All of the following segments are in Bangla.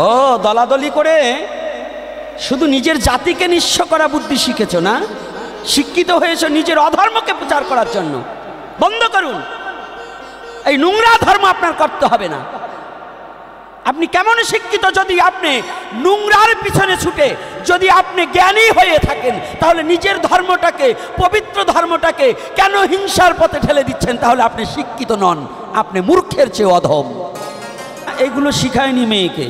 ও দলাদলি করে শুধু নিজের জাতিকে নিঃস্ব করা বুদ্ধি শিখেছো না, শিক্ষিত হয়েছো নিজের অধর্মকে প্রচার করার জন্য। বন্ধ করুন, এই নোংরা ধর্ম আপনার করতে হবে না। আপনি কেমন শিক্ষিত যদি আপনি নোংরার পিছনে ছুটে যদি আপনি জ্ঞানী হয়ে থাকেন, তাহলে নিজের ধর্মটাকে, পবিত্র ধর্মটাকে কেন হিংসার পথে ঠেলে দিচ্ছেন? তাহলে আপনি শিক্ষিত নন, আপনি মূর্খের চেয়ে অধম। এগুলো শিখায়নি মেয়েকে।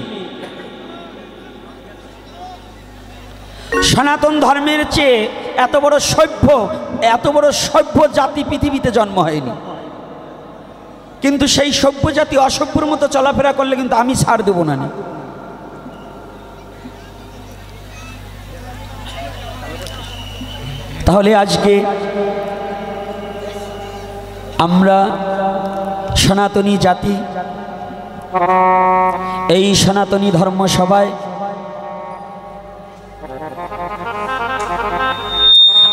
সনাতন ধর্মের চেয়ে এত বড় সভ্য জাতি পৃথিবীতে জন্ম হয়নি, কিন্তু সেই সভ্য জাতি অসভ্যর মতো চলাফেরা করলে কিন্তু আমি ছাড় দেব না। তাহলে আজকে আমরা সনাতনী জাতি, এই সনাতনী ধর্ম সভায়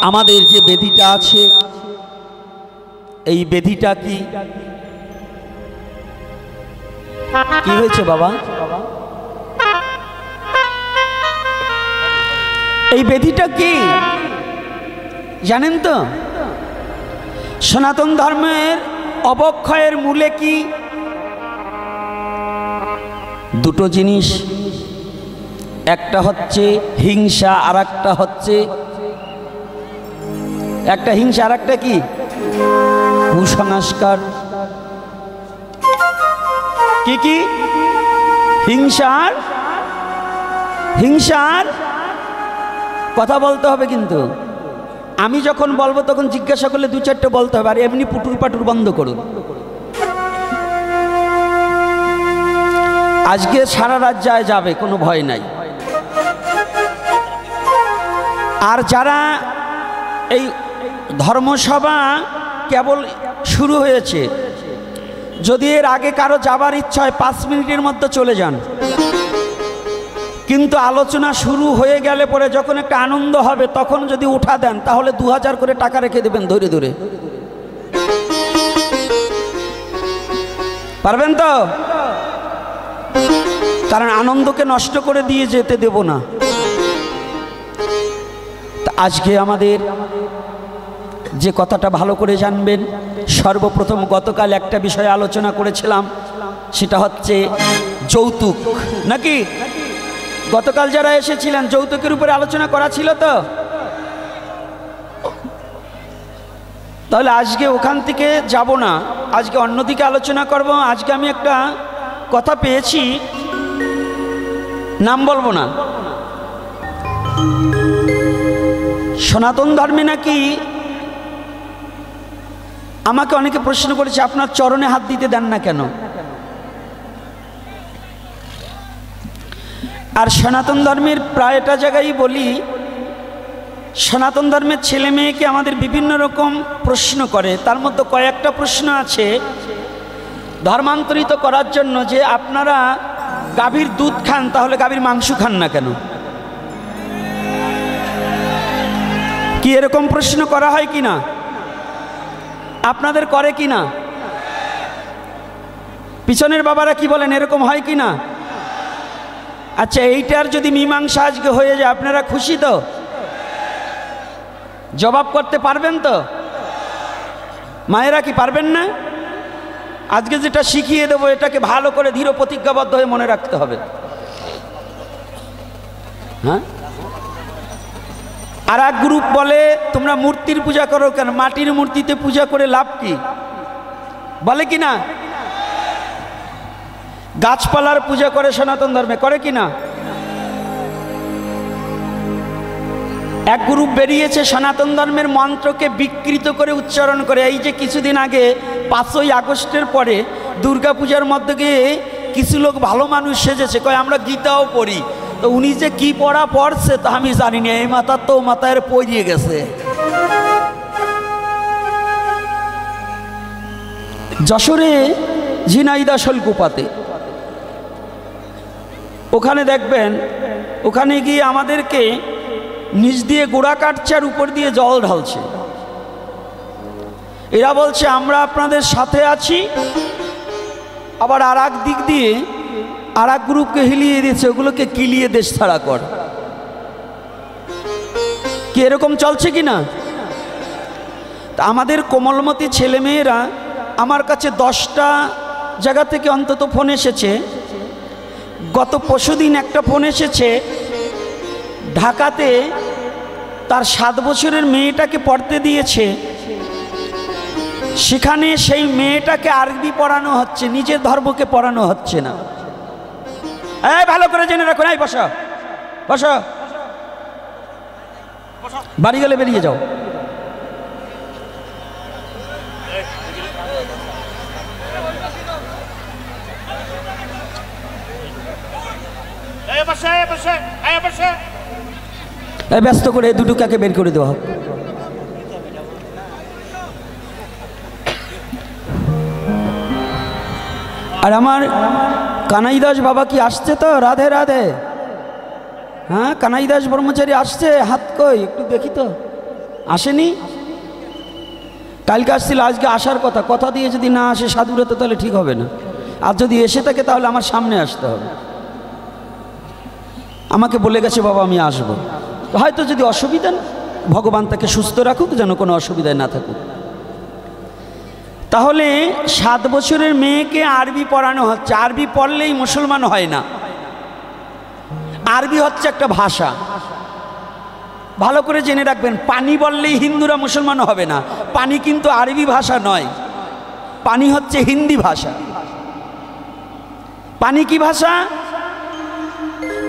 আমাদের যে বেদিটা আছে, এই বেদিটা কি হয়েছে বাবা? এই বেদিটা কি জানেন তো? সনাতন ধর্মের অবক্ষয়ের মূলে কি? দুটো জিনিস, একটা হচ্ছে হিংসা, আর একটা হচ্ছে হিংসা, আর একটা কি? কুসংস্কার। কি হিংসার কথা বলতে হবে, কিন্তু আমি যখন বলবো তখন জিজ্ঞাসা করলে দু চারটে বলতে হবে, আর এমনি পুটুর পাটুর বন্ধ করুন। আজকে সারা রাত যাবে, কোনো ভয় নাই। আর যারা এই ধর্মসভা কেবল শুরু হয়েছে, যদি এর আগে কারো যাবার ইচ্ছা হয় 5 মিনিটের মধ্যে চলে যান, কিন্তু আলোচনা শুরু হয়ে গেলে পরে যখন একটা আনন্দ হবে তখন যদি উঠা দেন, তাহলে 2000 করে টাকা রেখে দেবেন ধরে ধরে। পারবেন তো? কারণ আনন্দকে নষ্ট করে দিয়ে যেতে দেব না। আজকে আমাদের যে কথাটা ভালো করে জানবেন, সর্বপ্রথম গতকাল একটা বিষয়ে আলোচনা করেছিলাম, সেটা হচ্ছে যৌতুক। নাকি গতকাল যারা এসেছিলেন যৌতুকের উপরে আলোচনা করা ছিল তো? তাহলে আজকে ওখান থেকে যাব না, আজকে অন্যদিকে আলোচনা করব। আজকে আমি একটা কথা পেয়েছি, নাম বলবো না। সনাতন ধর্মে নাকি আমাকে অনেকে প্রশ্ন করেছে, আপনার চরণে হাত দিতে দেন না কেন? আর সনাতন ধর্মের প্রায়টা জায়গায় বলি, সনাতন ধর্মের ছেলে মেয়েকে আমাদের বিভিন্ন রকম প্রশ্ন করে, তার মধ্যে কয়েকটা প্রশ্ন আছে ধর্মান্তরিত করার জন্য, যে আপনারা গাভীর দুধ খান, তাহলে গাভীর মাংস খান না কেন? কি এরকম প্রশ্ন করা হয় কি না? আপনাদের করে কি না? পিছনের বাবারা কি বলেন, এরকম হয় কি না? আচ্ছা, এইটার যদি মীমাংসা আজকে হয়ে যায়, আপনারা খুশি তো? জবাব করতে পারবেন তো? মায়েরা কি পারবেন না? আজকে যেটা শিখিয়ে দেবো এটাকে ভালো করে দৃঢ় প্রতিজ্ঞাবদ্ধ হয়ে মনে রাখতে হবে। হ্যাঁ, আর এক গ্রুপ বলে তোমরা মূর্তির পূজা করো কেন, মাটির মূর্তিতে পূজা করে লাভ কি? বলে কি না? গাছপালার পূজা করে সনাতন ধর্মে, করে কি না? এক গ্রুপ বেরিয়েছে সনাতন ধর্মের মন্ত্রকে বিকৃত করে উচ্চারণ করে। এই যে কিছুদিন আগে 5ই আগস্টের পরে দুর্গাপূজার মধ্যে গিয়ে কিছু লোক ভালো মানুষ সেজেছে, কয় আমরা গীতাও পড়ি। তো উনি যে কি পড়া পড়ছে তা আমি জানি না, এই মাথার তো মাথায় পড়িয়ে গেছে। যশোরে ঝিনাইদা শলকুপাতে, ওখানে দেখবেন, ওখানে গিয়ে আমাদেরকে নিচ দিয়ে গোড়া কাটছে আর উপর দিয়ে জল ঢালছে। এরা বলছে আমরা আপনাদের সাথে আছি, আবার আর এক দিক দিয়ে আর এক গ্রুপকে হিলিয়ে দিচ্ছে, ওগুলোকে কিলিয়ে দেশ ছাড়া কর। কি এরকম চলছে কি না? তা আমাদের কোমলমতি ছেলেমেয়েরা আমার কাছে 10টা জায়গা থেকে অন্তত ফোন এসেছে। গত পরশুদিন একটা ফোন এসেছে, ঢাকাতে তার 7 বছরের মেয়েটাকে পড়তে দিয়েছে, সেখানে সেই মেয়েটাকে আরবি পড়ানো হচ্ছে, নিজের ধর্মকে পড়ানো হচ্ছে না। এই ভালো করে জেনে রাখুন, এই বসো বসো, বাড়ি গেলে বেরিয়ে যাও। ব্যস্ত করে দুটো কাকে বের করে দেওয়া হোক। আর আমার কানাই দাস বাবা কি আসছে তো? রাধে রাধে। হ্যাঁ, কানাই দাস ব্রহ্মচারী আসছে, হাত কই একটু দেখি তো। আসেনি? কালকে আসছিল, আজকে আসার কথা। কথা দিয়ে যদি না আসে সাধুরে তো তাহলে ঠিক হবে না। আর যদি এসে থাকে তাহলে আমার সামনে আসতে হবে। আমাকে বলে গেছে বাবা আমি আসব। হয়তো যদি অসুবিধা, ভগবান তাকে সুস্থ রাখুক, যেন কোনো অসুবিধায় না থাকুক। তাহলে 7 বছরের মেয়েকে আরবি পড়ানো হচ্ছে। আরবি পড়লেই মুসলমান হয় না। আরবি হচ্ছে একটা ভাষা, ভালো করে জেনে রাখবেন। পানি বললেই হিন্দুরা মুসলমান হবে না। পানি কিন্তু আরবি ভাষা নয়, পানি হচ্ছে হিন্দি ভাষা। পানি কি ভাষা?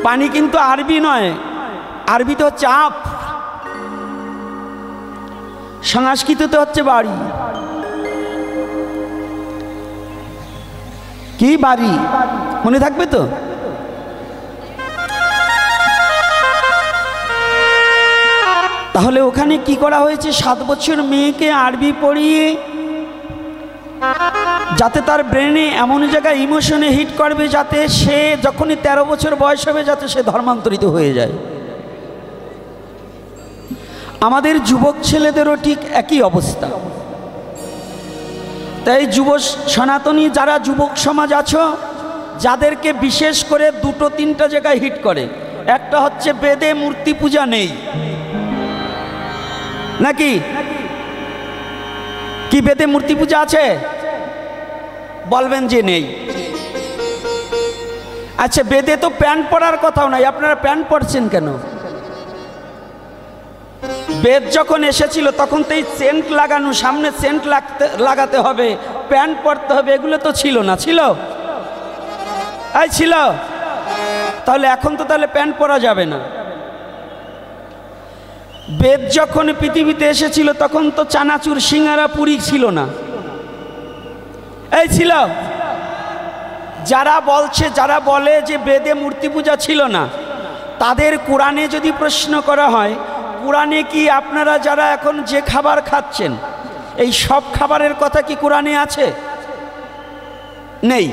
পানি কিন্তু আরবি নয়, আরবিতে হচ্ছে আপ, সংস্কৃততে হচ্ছে বাড়ি। কি বাড়ি মনে থাকবে তো? তাহলে ওখানে কি করা হয়েছে? 7 বছর মেয়েকে আরবি পড়িয়ে যাতে তার ব্রেনে এমন জায়গায় ইমোশনে হিট করবে যাতে সে যখনই 13 বছর বয়স হবে যাতে সে ধর্মান্তরিত হয়ে যায়। আমাদের যুবক ছেলেদেরও ঠিক একই অবস্থা। তাই যুব সনাতনী যারা যুবক সমাজ আছো, যাদেরকে বিশেষ করে 2-3টা জায়গায় হিট করে। একটা হচ্ছে বেদে মূর্তি পূজা নেই নাকি? কি বেদে মূর্তি পূজা আছে? বলবেন যে নেই। আচ্ছা, বেদে তো প্যান্ট পরার কথাও নাই, আপনারা প্যান্ট পরছেন কেন? বেদ যখন এসেছিল তখন তো এই সেন্ট লাগানো, সামনে সেন্ট লাগাতে হবে, প্যান্ট পরতে হবে, এগুলো তো ছিল না। ছিল? এই ছিল? তাহলে এখন তো তাহলে প্যান্ট পরা যাবে না। বেদ যখন পৃথিবীতে এসেছিল তখন তো চানাচুর সিঙ্গারা পুরি ছিল না। এই ছিল? যারা বলছে, যারা বলে যে বেদে মূর্তি পূজা ছিল না, তাদের কোরআনে যদি প্রশ্ন করা হয়, কোরআনে কি আপনারা যারা এখন যে খাবার খাচ্ছেন এই সব খাবারের কথা কি কোরআনে আছে? নেই।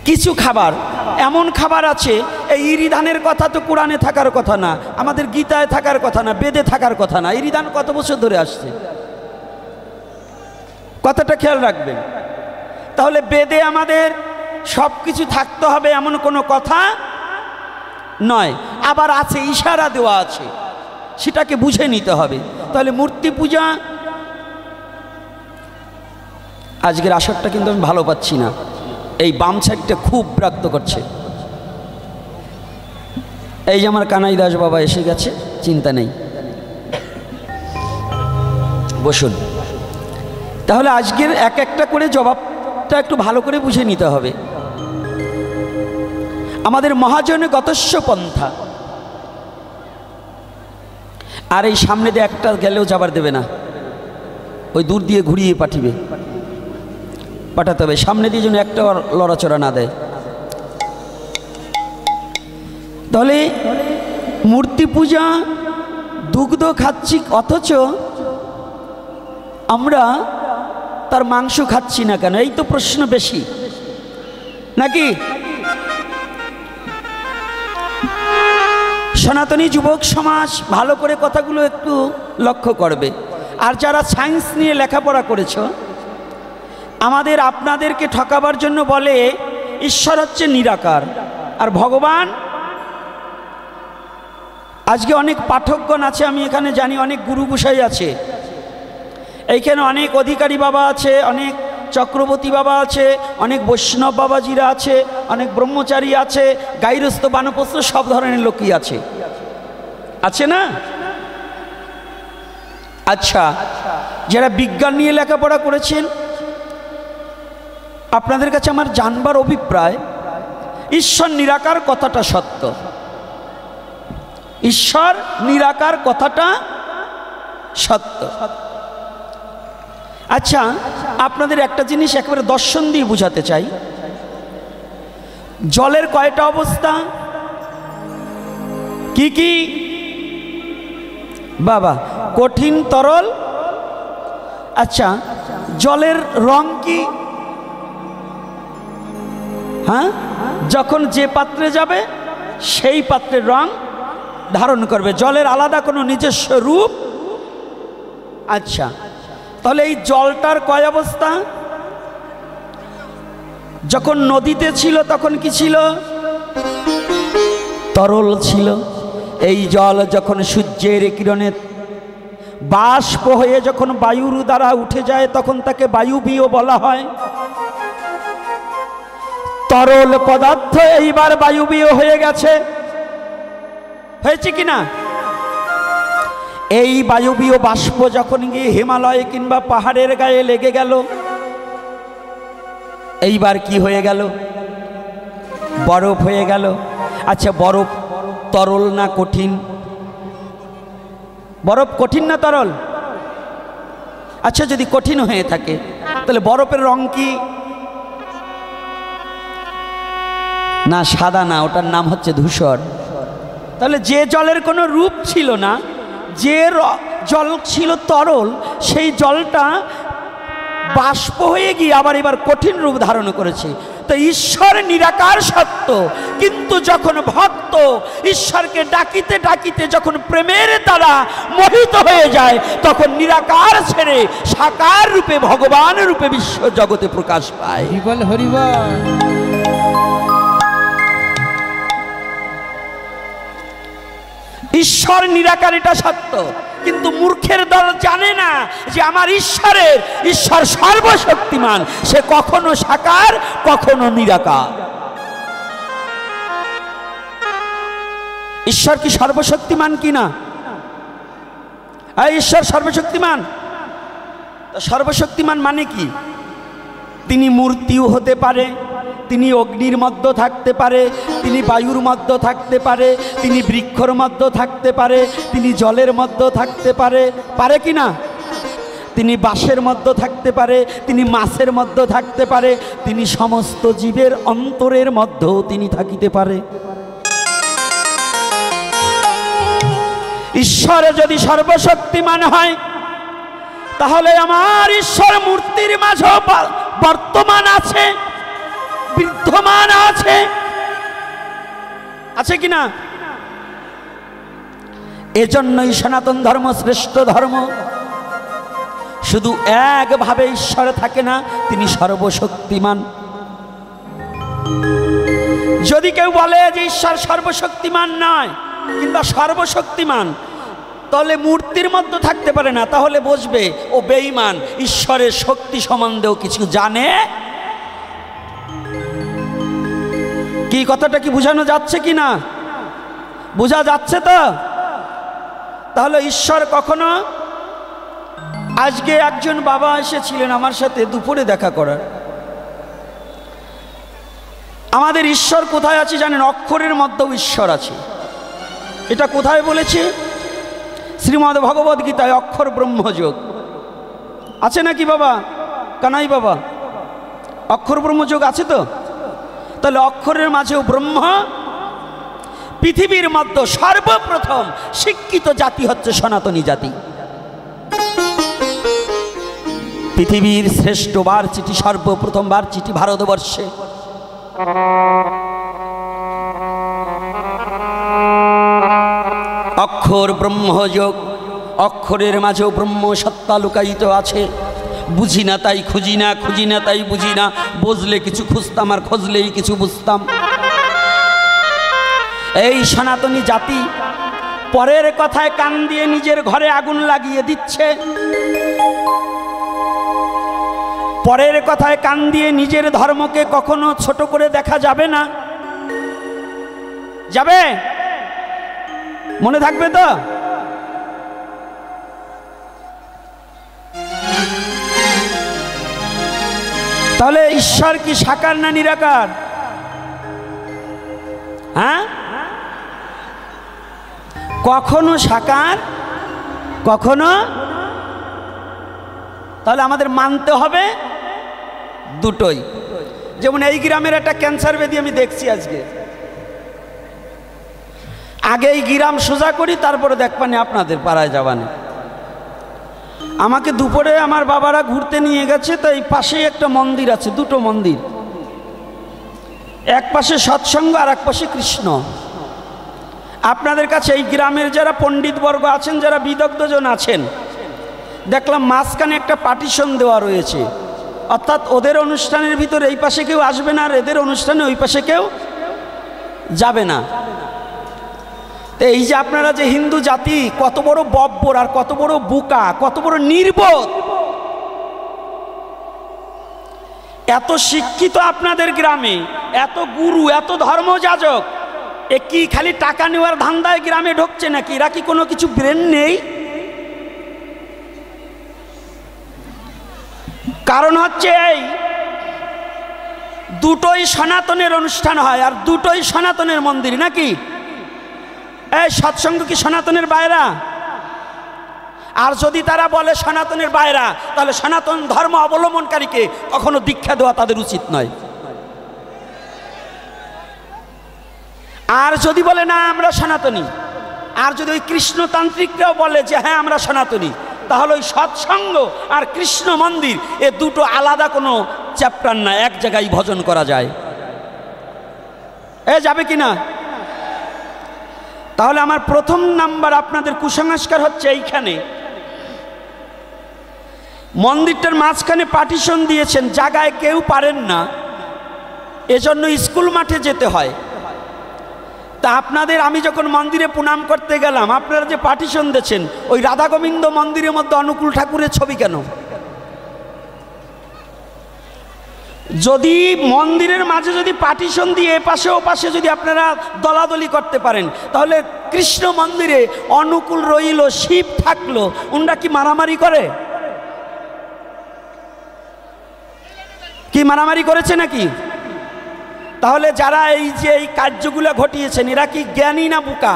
কিছু খাবার, এমন খাবার আছে, এই ইরিধানের কথা তো কোরআনে থাকার কথা না, আমাদের গীতায় থাকার কথা না, বেদে থাকার কথা না। ইরিধান কত বছর ধরে আসছে, কথাটা খেয়াল রাখবেন। তাহলে বেদে আমাদের সব কিছু থাকতে হবে এমন কোনো কথা নয়। আবার আছে, ইশারা দেওয়া আছে, সেটাকে বুঝে নিতে হবে। তাহলে মূর্তি পূজা, আজকের আসরটা কিন্তু আমি ভালো পাচ্ছি না, এই বাম সাইডটা খুব বিরক্ত করছে। এই যে আমার কানাই দাস বাবা এসে গেছে, চিন্তা নেই, বসুন। তাহলে আজকের এক একটা করে জবাবটা একটু ভালো করে বুঝে নিতে হবে। আমাদের মহাজনে গতস্য পন্থা, আর এই সামনে দিয়ে একটা গেলেও যাবার দেবে না, ওই দূর দিয়ে ঘুরিয়ে পাঠাতে হবে, সামনে দিয়ে যেন একটা লড়াচড়া না দেয়। তাহলে মূর্তি পূজা, দুগ্ধ খাচ্ছি অথচ আমরা তার মাংস খাচ্ছি না কেন? এই তো প্রশ্ন বেশি নাকি? সনাতনী যুবক সমাজ ভালো করে কথাগুলো একটু লক্ষ্য করবে। আর যারা সায়েন্স নিয়ে লেখাপড়া করেছ, আমাদের আপনাদেরকে ঠকাবার জন্য বলে ঈশ্বর হচ্ছে নিরাকার, আর ভগবান। আজকে অনেক পাঠকগণ আছে, আমি এখানে জানি অনেক গুরু গোসাই আছে, এইখানে অনেক অধিকারী বাবা আছে, অনেক চক্রবর্তী বাবা আছে, অনেক বৈষ্ণব বাবাজিরা আছে, অনেক ব্রহ্মচারী আছে, গাইরস্থ বানপ্রস্থ সব ধরনের লোকই আছে, আছে না? আচ্ছা, যারা বিজ্ঞান নিয়ে লেখাপড়া করেছেন, আপনাদের কাছে আমার জানবার অভিপ্রায়, ঈশ্বর নিরাকার কথাটা সত্য, ঈশ্বর নিরাকার কথাটা সত্য। আচ্ছা, আপনাদের একটা জিনিস একেবারে দর্শন দিয়ে বুঝাতে চাই। জলের কয়টা অবস্থা? কি কি বাবা? কঠিন, তরল। আচ্ছা, জলের রং কি? হ্যাঁ, যখন যে পাত্রে যাবে সেই পাত্রের রং ধারণ করবে। জলের আলাদা কোনো নিজস্ব রূপ। আচ্ছা, তাহলে এই জলটার কয় অবস্থা? যখন নদীতে ছিল তখন কি ছিল? তরল ছিল। এই জল যখন সূর্যের কিরণে বাষ্প হয়ে যখন বায়ুর দ্বারা উঠে যায় তখন তাকে বায়ুবীয় বলা হয়। তরল পদার্থ এইবার বায়ুবীয় হয়ে গেছে, হয়েছে কিনা? এই বায়ুবীয় বাষ্প যখন গিয়ে হিমালয় কিংবা পাহাড়ের গায়ে লেগে গেল, এইবার কি হয়ে গেল? বরফ হয়ে গেল। আচ্ছা, বরফ তরল না কঠিন? বরফ কঠিন না তরল? আচ্ছা, যদি কঠিন হয়ে থাকে তাহলে বরফের রং কি? না, সাদা না, ওটার নাম হচ্ছে ধূসর। তাহলে যে জলের কোনো রূপ ছিল না, যে জল ছিল তরল, সেই জলটা বাষ্প হয়ে গিয়ে আবার এবার কঠিন রূপ ধারণ করেছে। তো ঈশ্বর নিরাকার সত্য, কিন্তু যখন ভক্ত ঈশ্বরকে ডাকিতে ডাকিতে যখন প্রেমের দ্বারা মোহিত হয়ে যায়, তখন নিরাকার ছেড়ে সাকার রূপে ভগবান রূপে বিশ্ব জগতে প্রকাশ পায়। হরিবল হরিবল। ঈশ্বর নিরাকার, এটা সত্য, কিন্তু মূর্খের দল জানে না যে আমার ঈশ্বর সর্বশক্তিমান, সে কখনো সাকার কখনো নিরাকার। ঈশ্বর কি সর্বশক্তিমান কিনা? ঈশ্বর সর্বশক্তিমান। সর্বশক্তিমান মানে কি? তিনি মূর্তিও হতে পারে, তিনি অগ্নির মধ্যে থাকতে পারে, তিনি বায়ুর মধ্যে থাকতে পারে, তিনি বৃক্ষর মধ্যে থাকতে পারে, তিনি জলের মধ্যে থাকতে পারে, পারে কি না? তিনি বাঁশের মধ্যে থাকতে পারে, তিনি মাছের মধ্যে থাকতে পারে, তিনি সমস্ত জীবের অন্তরের মধ্যেও তিনি থাকিতে পারে। ঈশ্বর যদি সর্বশক্তিমান হয়, তাহলে আমার ঈশ্বর মূর্তির মাঝেও বর্তমান আছে, বিদ্যমান আছে, আছে কিনা? এজন্যই সনাতন ধর্ম শ্রেষ্ঠ ধর্ম। শুধু একভাবে ঈশ্বর থাকে না, তিনি সর্বশক্তিমান। যদি কেউ বলে যে ঈশ্বর সর্বশক্তিমান নয় কিংবা সর্বশক্তিমান, তাহলে মূর্তির মধ্যে থাকতে পারে না, তাহলে বসবে ও বেঈমান, ঈশ্বরের শক্তি সম্বন্ধেও কিছু জানে। কি কথাটা কি বোঝানো যাচ্ছে কি না? বোঝা যাচ্ছে তো? তাহলে ঈশ্বর কখনো, আজকে একজন বাবা এসেছিলেন আমার সাথে দুপুরে দেখা করার। আমাদের ঈশ্বর কোথায় আছে জানেন? অক্ষরের মধ্যেও ঈশ্বর আছে। এটা কোথায় বলেছে? শ্রীমদ্ ভগবদ গীতায় অক্ষর ব্রহ্মযোগ আছে নাকি বাবা? কানাই বাবা, অক্ষর ব্রহ্মযোগ আছে তো? তাহলে অক্ষরের মাঝেও ব্রহ্ম। পৃথিবীর মধ্যে সর্বপ্রথম শিক্ষিত জাতি হচ্ছে সনাতনী জাতি। পৃথিবীর শ্রেষ্ঠ বার চিঠি, সর্বপ্রথম বার চিঠি ভারতবর্ষে। অক্ষর ব্রহ্মযোগ, অক্ষরের মাঝেও ব্রহ্ম সত্তা লুকায়িত আছে। বুঝি না তাই খুঁজি না, খুঁজি না তাই বুঝি না, বুঝলে কিছু খুঁজতাম আর খুঁজলেই কিছু বুঝতাম। এই সনাতনী জাতি পরের কথায় কান দিয়ে নিজের ঘরে আগুন লাগিয়ে দিচ্ছে, পরের কথায় কান দিয়ে নিজের ধর্মকে কখনো ছোট করে দেখা যাবে না। যাবে? মনে থাকবে তো? তাহলে ঈশ্বর কি সাকার না নিরাকার? হ্যাঁ, কখনো সাকার কখনো, তাহলে আমাদের মানতে হবে দুটোই। যেমন এই গ্রামের একটা ক্যান্সার ব্যাধি আমি দেখছি আজকে, আগে এই গ্রাম সোজা করি তারপরে দেখবানি আপনাদের পাড়ায় যাবানি। আমাকে দুপুরে আমার বাবারা ঘুরতে নিয়ে গেছে, তো এই পাশেই একটা মন্দির আছে, দুটো মন্দির, এক পাশে সৎসঙ্গ আর এক পাশে কৃষ্ণ। আপনাদের কাছে এই গ্রামের যারা পণ্ডিতবর্গ আছেন, যারা বিদগ্ধজন আছেন, দেখলাম মাঝখানে একটা পার্টিশন দেওয়া রয়েছে, অর্থাৎ ওদের অনুষ্ঠানের ভিতরে এই পাশে কেউ আসবে না আর এদের অনুষ্ঠানে ওই পাশে কেউ যাবে না। তো এই যে আপনারা যে হিন্দু জাতি কত বড় বব্বর আর কত বড় বোকা, কত বড় নির্বোধ, এত শিক্ষিত আপনাদের গ্রামে, এত গুরু, এত ধর্মযাজক, এ কি খালি টাকা নেওয়ার ধান্দায় গ্রামে ঢুকছে নাকি? এরা কি কোনো কিছু ব্রেন নেই? কারণ হচ্ছে এই দুটোই সনাতনের অনুষ্ঠান হয় আর দুটোই সনাতনের মন্দির নাকি? এই সৎসঙ্গ কি সনাতনের বাইরা? আর যদি তারা বলে সনাতনের বাইরা, তাহলে সনাতন ধর্ম অবলম্বনকারীকে কখনো দীক্ষা দেওয়া তাদের উচিত নয়। আর যদি বলে না আমরা সনাতনী, আর যদি ওই কৃষ্ণতান্ত্রিকরাও বলে যে হ্যাঁ আমরা সনাতনী, তাহলে ওই সৎসঙ্গ আর কৃষ্ণ মন্দির এ দুটো আলাদা কোনো চ্যাপ্টার না, এক জায়গায় ভজন করা যায়। এ যাবে কি না? তাহলে আমার প্রথম নাম্বার আপনাদের কুসংস্কার হচ্ছে এইখানে, মন্দিরটার মাঝখানে পার্টিশন দিয়েছেন, জায়গায় কেউ পারেন না, এজন্য স্কুল মাঠে যেতে হয়। তা আপনাদের আমি যখন মন্দিরে প্রণাম করতে গেলাম, আপনারা যে পার্টিশন দিয়েছেন, ওই রাধা গোবিন্দ মন্দিরের মধ্যে অনুকূল ঠাকুরের ছবি কেন? যদি মন্দিরের মাঝে যদি পার্টিশন দিয়ে এপাশে ওপাশে যদি আপনারা দলাদলি করতে পারেন, তাহলে কৃষ্ণ মন্দিরে অনুকূল রইল, শিব থাকলো, উনরা কি মারামারি করে? কি মারামারি করেছে নাকি? তাহলে যারা এই যে এই কার্যগুলো ঘটিয়েছেন, এরা কি জ্ঞানী না বোকা?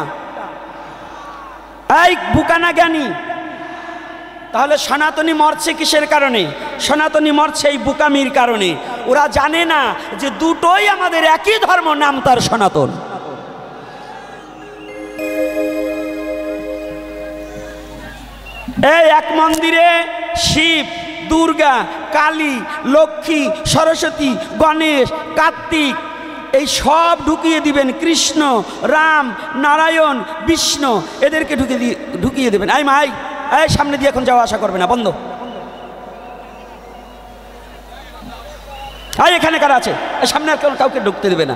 এই বোকা না জ্ঞানী? তাহলে সনাতনী মরছে কিসের কারণে? সনাতনী মরছে এই বোকামির কারণে। ওরা জানে না যে দুটোই আমাদের একই ধর্ম, নাম তার সনাতন। এই এক মন্দিরে শিব, দুর্গা, কালী, লক্ষ্মী, সরস্বতী, গণেশ, কার্তিক এই সব ঢুকিয়ে দিবেন, কৃষ্ণ, রাম, নারায়ণ, বিষ্ণু এদেরকে ঢুকিয়ে দেবেন। আই মাই, এই সামনে দিয়ে এখন যাওয়া আসা করবে না, বন্ধ। আই এখানে কারা আছে? সামনে আর কাউকে ঢুকতে দেবে না।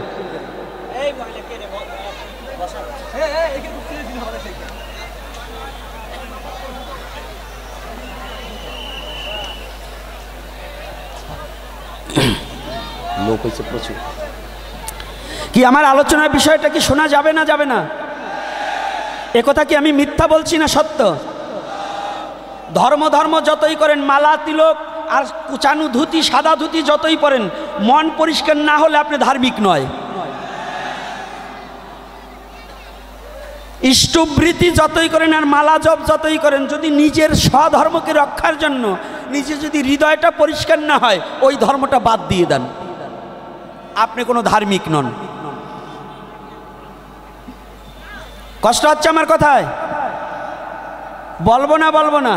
লোক হয়েছে প্রচুর। কি আমার আলোচনার বিষয়টা কি শোনা যাবে না যাবে না? একথা কি আমি মিথ্যা বলছি না সত্য? ধর্ম ধর্ম যতই করেন, মালা তিলক আর কুচানু ধুতি, সাদা ধুতি যতই পরেন, মন পরিষ্কার না হলে আপনি ধার্মিক নয়। ইষ্টবৃত্তি যতই করেন আর মালা জপ যতই করেন, যদি নিজের স্বধর্মকে রক্ষার জন্য নিজে যদি হৃদয়টা পরিষ্কার না হয়, ওই ধর্মটা বাদ দিয়ে দেন, আপনি কোনো ধার্মিক নন। কষ্ট হচ্ছে আমার কথায়? বলবো না বলবো না?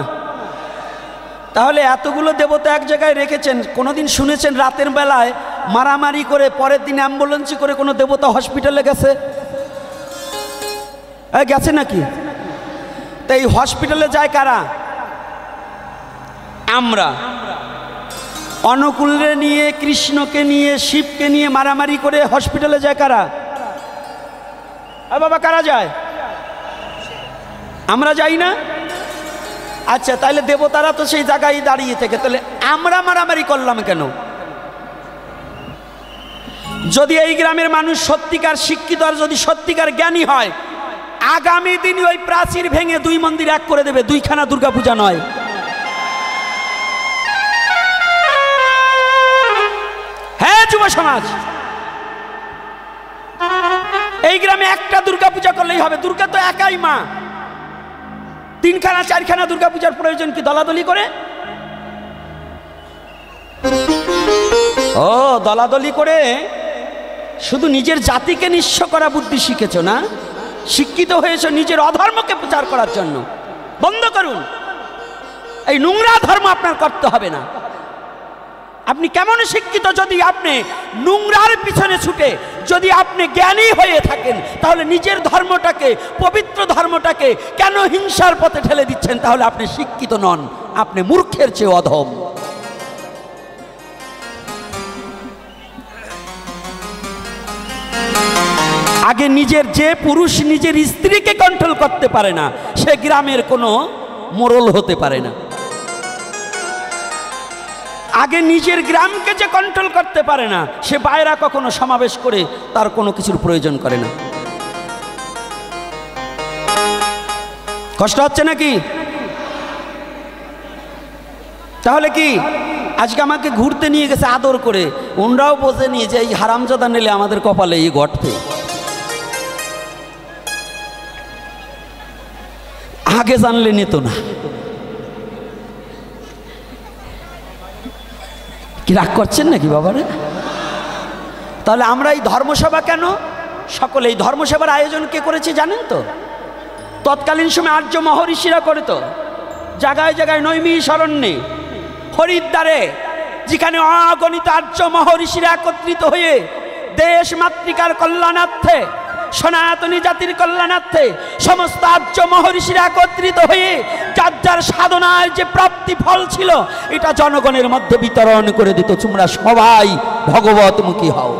তাহলে এতগুলো দেবতা এক জায়গায় রেখেছেন, কোনোদিন শুনেছেন রাতের বেলায় মারামারি করে পরের দিন অ্যাম্বুলেন্সে করে কোনো দেবতা হসপিটালে গেছে? গেছে নাকি? তো এই হসপিটালে যায় কারা? আমরা। অনুকূলে নিয়ে, কৃষ্ণকে নিয়ে, শিবকে নিয়ে মারামারি করে হসপিটালে যায় কারা? বাবা কারা যায়? আমরা যাই না? আচ্ছা, তাহলে দেবতারা তো সেই জায়গায় দাঁড়িয়ে থেকে, তাহলে আমরা মারামারি করলাম কেন? যদি এই গ্রামের মানুষ সত্যিকার শিক্ষিত আর যদি সত্যিকার জ্ঞানী হয়, আগামী দিন ওই প্রাচীর ভেঙে দুই মন্দির এক করে দেবে, দুইখানা দুর্গাপূজা নয়। হ্যাঁ যুব সমাজ, এই গ্রামে একটা দুর্গাপূজা করলেই হবে। দুর্গা তো একাই মা, তিনখানা চারখানা দুর্গাপূজার প্রয়োজন কি দলাদলি করে? ও দলাদলি করে শুধু নিজের জাতিকে নিঃস্ব করা বুদ্ধি শিখেছ না, শিক্ষিত হয়েছ নিজের অধর্মকে প্রচার করার জন্য। বন্ধ করুন, এই নোংরা ধর্ম আপনার করতে হবে না। আপনি কেমন শিক্ষিত যদি আপনি নোংরার পিছনে ছুটে, যদি আপনি জ্ঞানী হয়ে থাকেন, তাহলে নিজের ধর্মটাকে, পবিত্র ধর্মটাকে কেন হিংসার পথে ঠেলে দিচ্ছেন? তাহলে আপনি শিক্ষিত নন, আপনি মূর্খের চেয়ে অধম। আগে নিজের, যে পুরুষ নিজের স্ত্রীকে কন্ট্রোল করতে পারে না, সে গ্রামের কোনো মোড়ল হতে পারে না। আগে নিজের গ্রামকে যে কন্ট্রোল করতে পারে না, সে বাইরে কখনো সমাবেশ করে তার কোনো কিছুর প্রয়োজন করে না। কষ্ট হচ্ছে নাকি? তাহলে কি আজকে আমাকে ঘুরতে নিয়ে গেছে আদর করে, ওনরাও বোঝেনি যে এই হারামজাদা নিলে আমাদের কপালে এই ঘটবে। আগে জানলে নিত না। কি রাগ করছেন নাকি বাবারে? তাহলে আমরা এই ধর্মসভা কেন? সকলে এই ধর্মসভার আয়োজন কে করেছে জানেন তো? তৎকালীন সময় আর্য মহর্ষিরা করে তো, জায়গায় জায়গায় নৈমিষারণ্যে, হরিদ্বারে, যেখানে অগণিত আর্য মহর্ষিরা একত্রিত হয়ে দেশ মাতৃকার কল্যাণার্থে, সনাতনী জাতির কল্যাণার্থে সমস্ত আর্য মহর্ষিরা একত্রিত হয়ে যার যার সাধনার যে প্রাপ্তি ফল ছিল, এটা জনগণের মধ্যে বিতরণ করে দিত। তোমরা সবাই ভগবতমুখী হও।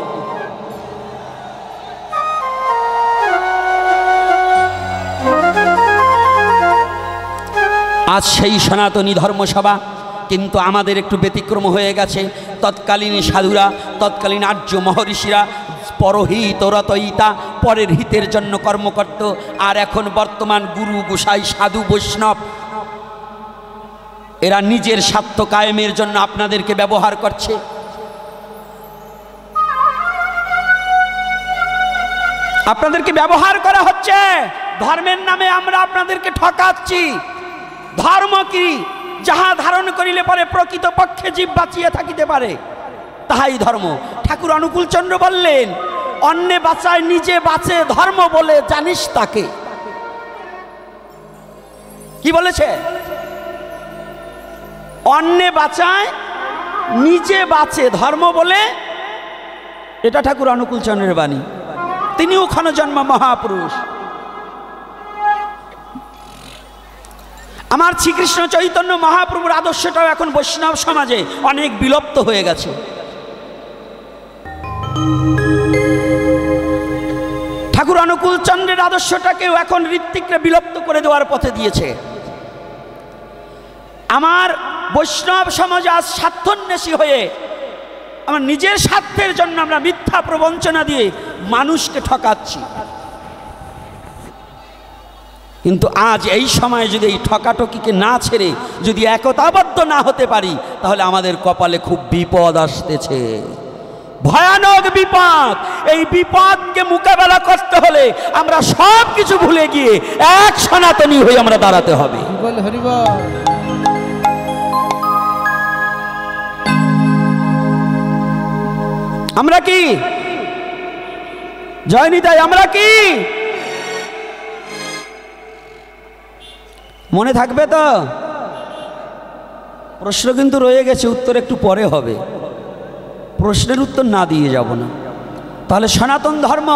আজ সেই সনাতনী ধর্মসভা কিন্তু আমাদের একটু ব্যতিক্রম হয়ে গেছে। তৎকালীন সাধুরা, তৎকালীন আর্য মহর্ষিরা পরহিত রতয়িতা, পরের হিতের জন্য কর্ম করত। আর এখন বর্তমান গুরু গোসাই সাধু বৈষ্ণব এরা নিজের স্বার্থ কায়েমের জন্য আপনাদেরকে ব্যবহার করছে। আপনাদেরকে ব্যবহার করা হচ্ছে ধর্মের নামে। আমরা আপনাদেরকে ঠকাচ্ছি। ধর্ম কি? যাহা ধারণ করিলে পরে প্রকৃত পক্ষে জীব বাঁচিয়ে থাকিতে পারে, তাহাই ধর্ম। ঠাকুর অনুকূল চন্দ্র বললেন, অন্যে বাঁচায় নিজে বাঁচে, ধর্ম বলে জানিস তাকে। কি বলেছে? অন্যে বাঁচায় নিজে বাঁচে, ধর্ম বলে। এটা ঠাকুর অনুকূল চন্দ্রের বাণী। তিনিও ক্ষণজন্ম মহাপুরুষ। আমার শ্রীকৃষ্ণ চৈতন্য মহাপ্রভুর আদর্শটাও এখন বৈষ্ণব সমাজে অনেক বিলুপ্ত হয়ে গেছে। ঠাকুর অনুকূল চন্দ্রের আদর্শটাকেও এখন ঋত্বিকরা বিলুপ্ত করে দেওয়ার পথে দিয়েছে। আমার বৈষ্ণব সমাজ আজ স্বার্থন্বেষী হয়ে, আমার নিজের স্বার্থের জন্য আমরা মিথ্যা প্রবঞ্চনা দিয়ে মানুষকে ঠকাচ্ছি। কিন্তু আজ এই সময়ে যদি এই ঠকাঠকিকে না ছেড়ে যদি একতাবদ্ধ না হতে পারি, তাহলে আমাদের কপালে খুব বিপদ আসতেছে, ভয়ানক বিপদ। এই বিপদকে মোকাবেলা করতে হলে আমরা সব কিছু ভুলে গিয়ে এক সনাতনী হয়ে আমরা দাঁড়াতে হবে। আমরা কি জয়নিতাই? আমরা কি মনে থাকবে তো? প্রশ্ন কিন্তু রয়ে গেছে, উত্তর একটু পরে হবে। প্রশ্নের উত্তর না দিয়ে যাব না। তাহলে সনাতন ধর্ম